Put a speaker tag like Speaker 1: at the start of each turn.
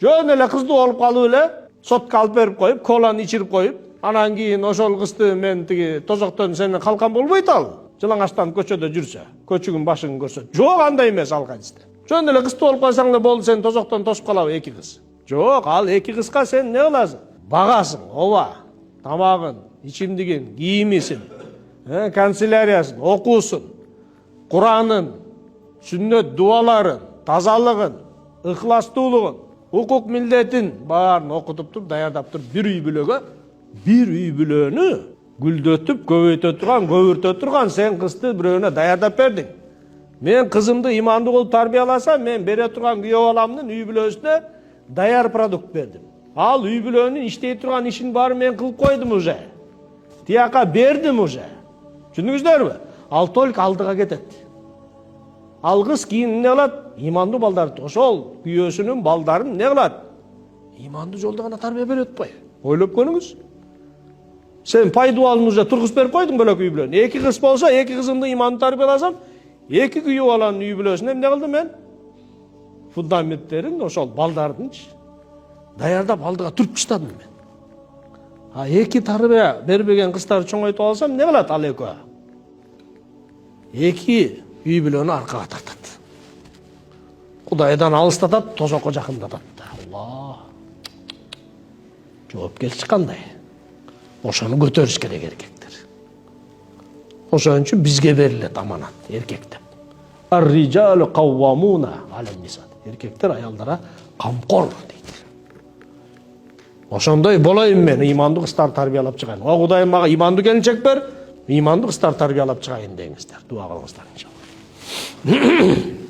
Speaker 1: Жөн эле кызды алып калып эле сотко алып берип коюп, коланы ичирип коюп, анан кийин ошол кызды мен тиги тозоктон сенин калкан болбойт ал. Жылаңачтан көчөдө жүрсө, көчүгүн башын көрсө. Жок, андай эмес ал кайсыда. Жөн эле кызды алып калсаң да болду, сен тозоктон тосуп калабы эки кыз. Жок, ал эки кызга сен не кыласың? Багасың, ооба. Тамагын, ичимдигин, кийимисин, канцеляриясын, окуусун, Куранын, сүннөт дуаларын, тазалыгын, ыхластуулугун, укук милдетин баарын окутуп туруп, даярдап туруп, бир үй бүлөнү гүлдөтүп, көбөртө турган сен кызды бирөөнө даярдап бердиң. Мен кызымды имандуу кылып тарбияласам, мен бере турган күйөө баламдын үй бүлөсүнө даяр продукт бердим. Ал үй бүлөнүн иштей турган ишин баарын мен кылып койдум уже. Тияка бердим уже. Түшүндүңүздөрбү? Ал только алдыга кетет. Ал кыз кийин эмне кылат? Имандуу балдарды, ошол күйөөсүнүн балдарын эмне кылат? Имандуу жолдо гана тарбия берип атпайбы? Ойлоп көрүңүз. Сен пайдубалын уже тургузуп берип койдуң бөлөк үй бүлөнү. Эки кыз болсо, эки кызымды имандуу тарбияласам, эки күйөө баланын үй бүлөсүнө эмне кылдым мен? Фундаменттерин ошол балдардынчы даярдап алдыга түрүп таштадым мен. А эки тарбия бербеген кыздарды чоңойтуп алсам, эмне кылат ал экөө? Эки үй бүлөнү аркага тартат. Кудайдан алыстатат, тозокко жакындатат. Алла. Жоопкерчилик кандай? Ошону көтөрүш керек эркектер. Ошон үчүн бизге берилет аманат, эркектер. Ар-риджалу каввамуна алан-ниса. Эркектер аялдара камкор дейт. Ошондой болоюн мен, имандуу кыздар тарбиялап чыгайын. О Кудайым мага имандуу келинчек бер, имандуу кыздар тарбиялап чыгайын деңиздер. Дуа кылыңыздар иншалла.